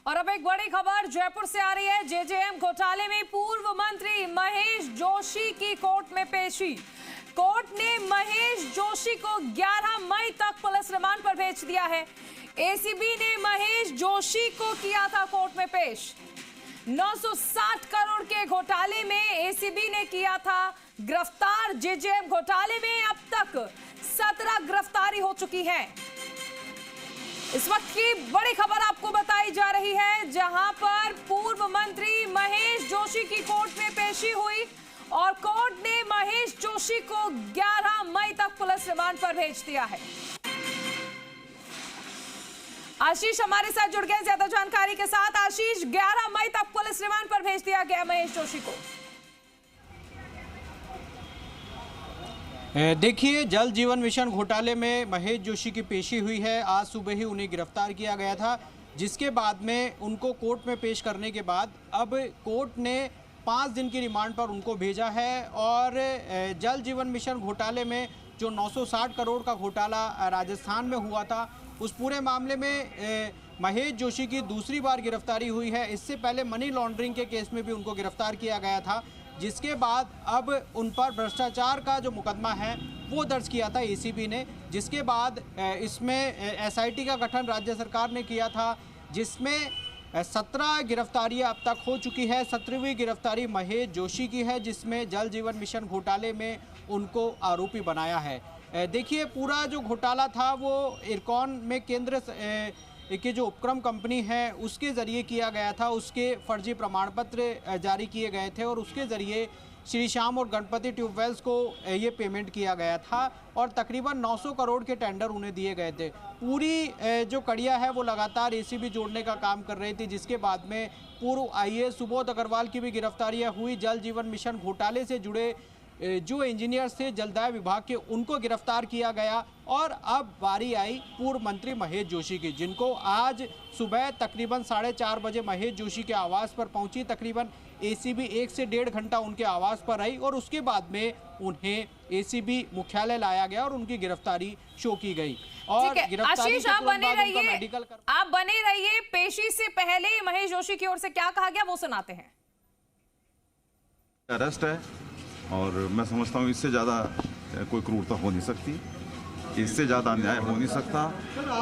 और अब एक बड़ी खबर जयपुर से आ रही है। जेजेएम घोटाले में पूर्व मंत्री महेश जोशी की कोर्ट में पेशी। कोर्ट ने महेश जोशी को 11 मई तक पुलिस रिमांड पर भेज दिया है। एसीबी ने महेश जोशी को किया था कोर्ट में पेश। 960 करोड़ के घोटाले में एसीबी ने किया था गिरफ्तार। जेजेएम घोटाले में अब तक 17 गिरफ्तारी हो चुकी है। इस वक्त की बड़ी खबर आपको बताई जा रही है, जहां पर पूर्व मंत्री महेश जोशी की कोर्ट में पेशी हुई और कोर्ट ने महेश जोशी को 11 मई तक पुलिस रिमांड पर भेज दिया है। आशीष हमारे साथ जुड़ गए ज्यादा जानकारी के साथ। आशीष, 11 मई तक पुलिस रिमांड पर भेज दिया गया महेश जोशी को। देखिए, जल जीवन मिशन घोटाले में महेश जोशी की पेशी हुई है। आज सुबह ही उन्हें गिरफ्तार किया गया था, जिसके बाद में उनको कोर्ट में पेश करने के बाद अब कोर्ट ने 5 दिन की रिमांड पर उनको भेजा है। और जल जीवन मिशन घोटाले में जो 960 करोड़ का घोटाला राजस्थान में हुआ था, उस पूरे मामले में महेश जोशी की दूसरी बार गिरफ्तारी हुई है। इससे पहले मनी लॉन्ड्रिंग के केस में भी उनको गिरफ्तार किया गया था, जिसके बाद अब उन पर भ्रष्टाचार का जो मुकदमा है वो दर्ज किया था एसीबी ने। जिसके बाद इसमें एसआईटी का गठन राज्य सरकार ने किया था, जिसमें 17 गिरफ्तारियां अब तक हो चुकी है। 17वीं गिरफ्तारी महेश जोशी की है, जिसमें जल जीवन मिशन घोटाले में उनको आरोपी बनाया है। देखिए, पूरा जो घोटाला था वो इरकॉन में केंद्र की जो उपक्रम कंपनी है उसके ज़रिए किया गया था। उसके फर्जी प्रमाण पत्र जारी किए गए थे और उसके ज़रिए श्री श्याम और गणपति ट्यूबवेल्स को ये पेमेंट किया गया था और तकरीबन 900 करोड़ के टेंडर उन्हें दिए गए थे। पूरी जो कड़िया है वो लगातार एसीबी जोड़ने का काम कर रही थी, जिसके बाद में पूर्व आईएएस सुबोध अग्रवाल की भी गिरफ्तारियाँ हुई। जल जीवन मिशन घोटाले से जुड़े जो इंजीनियर्स थे जलदाय विभाग के, उनको गिरफ्तार किया गया। और अब बारी आई पूर्व मंत्री महेश जोशी की, जिनको आज सुबह तकरीबन 4:30 बजे महेश जोशी के आवास पर पहुंची। तकरीबन एसीबी 1 से 1.5 घंटा उनके आवास पर रही और उसके बाद में उन्हें एसीबी मुख्यालय लाया गया और उनकी गिरफ्तारी शो की गई। और आशीष, आप बने रहिए। पेशी से पहले महेश जोशी की ओर से क्या कहा गया वो सुनाते हैं। अरेस्ट है और मैं समझता हूँ इससे ज़्यादा कोई क्रूरता हो नहीं सकती, इससे ज़्यादा अन्याय हो नहीं सकता।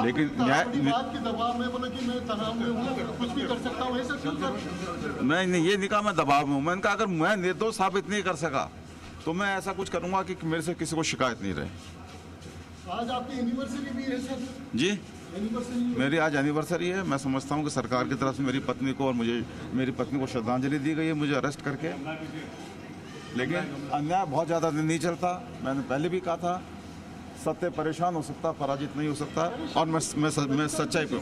लेकिन न्याय के दबाव में बोला कि मैं तनाव में हूँ, कुछ भी कर सकता हूँ, ऐसा क्यों सर? मैं ये नहीं कहा मैं दबाव में हूँ। मैंने कहा अगर मैं निर्दोष साबित नहीं कर सका तो मैं ऐसा कुछ करूँगा कि मेरे से किसी को शिकायत नहीं रहे। आज आपकी एनिवर्सरी भी है सर? जी, मेरी आज एनिवर्सरी है। मैं समझता हूँ कि सरकार की तरफ से मेरी पत्नी को और मेरी पत्नी को श्रद्धांजलि दी गई है मुझे अरेस्ट करके। लेकिन अन्याय बहुत ज़्यादा दिन नहीं चलता। मैंने पहले भी कहा था, सत्य परेशान हो सकता, पराजित नहीं हो सकता। और मैं सच्चाई पे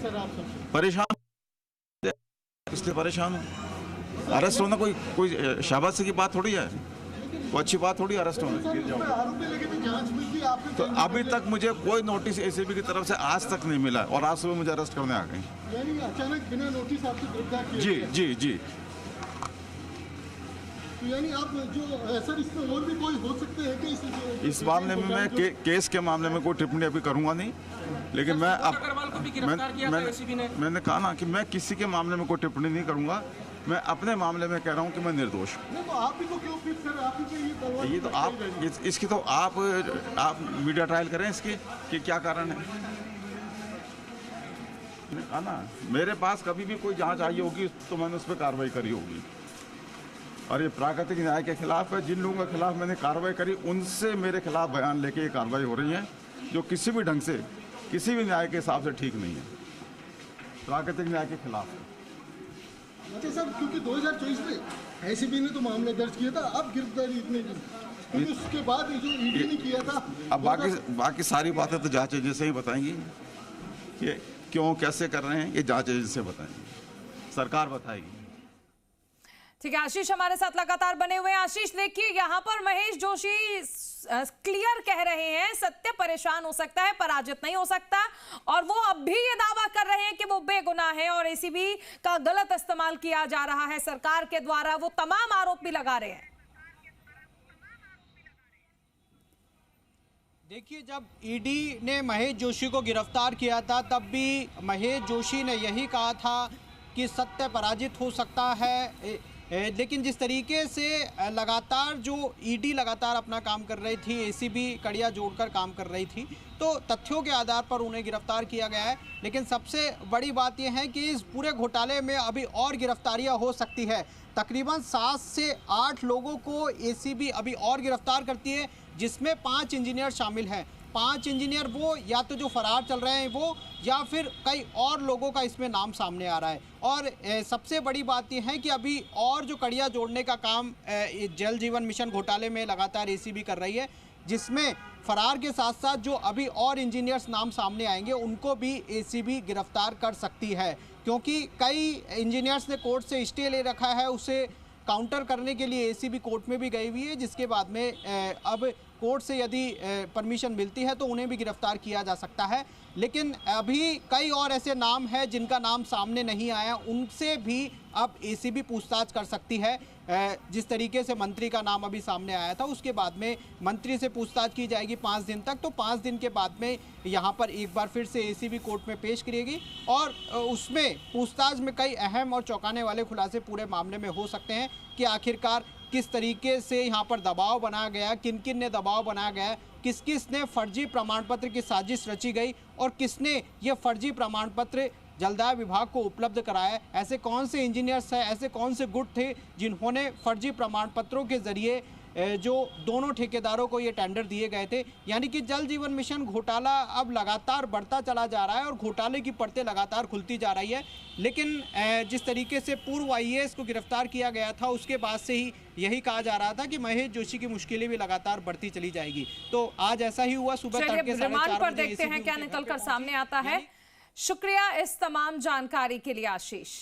परेशान, इसलिए परेशान हूँ। अरेस्ट होना कोई शाबाशी की बात थोड़ी है, वो अच्छी बात थोड़ी अरेस्ट होना। तो अभी तक मुझे कोई नोटिस एसीबी की तरफ से आज तक नहीं मिला और आज सुबह मुझे अरेस्ट करने आ गई। अचानक बिना नोटिस आपको गिरफ्तार किया? जी जी जी। तो यानी आप जो सर इसमें और भी कोई हो सकते हैं कि इस मामले में मैं केस के मामले में कोई टिप्पणी अभी करूंगा नहीं। लेकिन मैं अब मैंने कहा ना कि मैं किसी के मामले में कोई टिप्पणी नहीं करूंगा। मैं अपने मामले में कह रहा हूं कि मैं निर्दोष हूं। तो आप ही को क्यों फिर सर, आप ही को ये तो आप इसकी तो आप मीडिया ट्रायल करें इसकी कि क्या कारण है ना। मेरे पास कभी भी कोई जांच आई होगी तो मैंने उस पर कार्रवाई करी होगी। और ये प्राकृतिक न्याय के खिलाफ है। जिन लोगों के खिलाफ मैंने कार्रवाई करी उनसे मेरे खिलाफ बयान लेके ये कार्रवाई हो रही है, जो किसी भी ढंग से किसी भी न्याय के हिसाब से ठीक नहीं है, प्राकृतिक न्याय के खिलाफ है। अच्छा सर, क्योंकि 2024 में एसीबी ने तो मामला दर्ज किया था, अब गिरफ्तारी इतने की, उसके बाद जो ईडी ने किया था। अब बाकी सारी बातें तो जांच एजेंसी ही बताएंगी कि क्यों कैसे कर रहे हैं, ये जांच एजेंसी बताएंगी, सरकार बताएगी। ठीक है, आशीष हमारे साथ लगातार बने हुए हैं। आशीष, देखिए यहाँ पर महेश जोशी क्लियर कह रहे हैं सत्य परेशान हो सकता है, पराजित नहीं हो सकता। और वो अब भी ये दावा कर रहे हैं कि वो बेगुनाह है और एसीबी का गलत इस्तेमाल किया जा रहा है सरकार के द्वारा। वो तमाम आरोप भी लगा रहे हैं। देखिए, जब ईडी ने महेश जोशी को गिरफ्तार किया था तब भी महेश जोशी ने यही कहा था कि सत्य पराजित हो सकता है। लेकिन जिस तरीके से लगातार जो ईडी लगातार अपना काम कर रही थी, एसीबी कड़ियाँ जोड़कर काम कर रही थी, तो तथ्यों के आधार पर उन्हें गिरफ्तार किया गया है। लेकिन सबसे बड़ी बात यह है कि इस पूरे घोटाले में अभी और गिरफ्तारियां हो सकती है। तकरीबन 7 से 8 लोगों को एसीबी अभी और गिरफ्तार करती है, जिसमें 5 इंजीनियर शामिल हैं। 5 इंजीनियर वो या तो जो फरार चल रहे हैं वो, या फिर कई और लोगों का इसमें नाम सामने आ रहा है। और सबसे बड़ी बात यह है कि अभी और जो कड़ियाँ जोड़ने का काम जल जीवन मिशन घोटाले में लगातार एसीबी कर रही है, जिसमें फरार के साथ साथ जो अभी और इंजीनियर्स नाम सामने आएंगे उनको भी एसीबी गिरफ्तार कर सकती है, क्योंकि कई इंजीनियर्स ने कोर्ट से स्टे ले रखा है। उसे काउंटर करने के लिए एसीबी कोर्ट में भी गई हुई है, जिसके बाद में अब कोर्ट से यदि परमिशन मिलती है तो उन्हें भी गिरफ्तार किया जा सकता है। लेकिन अभी कई और ऐसे नाम हैं जिनका नाम सामने नहीं आया, उनसे भी अब एसीबी पूछताछ कर सकती है। जिस तरीके से मंत्री का नाम अभी सामने आया था, उसके बाद में मंत्री से पूछताछ की जाएगी 5 दिन तक। तो 5 दिन के बाद में यहाँ पर एक बार फिर से एसीबी कोर्ट में पेश करेगी और उसमें पूछताछ में कई अहम और चौंकाने वाले खुलासे पूरे मामले में हो सकते हैं कि आखिरकार किस तरीके से यहाँ पर दबाव बनाया गया, किन किन ने दबाव बनाया गया, किस किस ने फर्जी प्रमाण पत्र की साजिश रची गई और किसने ये फर्जी प्रमाण पत्र जलदाय विभाग को उपलब्ध कराया। ऐसे कौन से इंजीनियर्स हैं, ऐसे कौन से गुट थे जिन्होंने फर्जी प्रमाण पत्रों के जरिए जो दोनों ठेकेदारों को ये टेंडर दिए गए थे। यानी कि जल जीवन मिशन घोटाला अब लगातार बढ़ता चला जा रहा है और घोटाले की परतें लगातार खुलती जा रही है। लेकिन जिस तरीके से पूर्व आईएएस को गिरफ्तार किया गया था, उसके बाद से ही यही कहा जा रहा था कि महेश जोशी की मुश्किलें भी लगातार बढ़ती चली जाएगी। तो आज ऐसा ही हुआ। सुबह तड़के 4:30 पर देखते हैं क्या निकलकर सामने आता है। शुक्रिया इस तमाम जानकारी के लिए आशीष।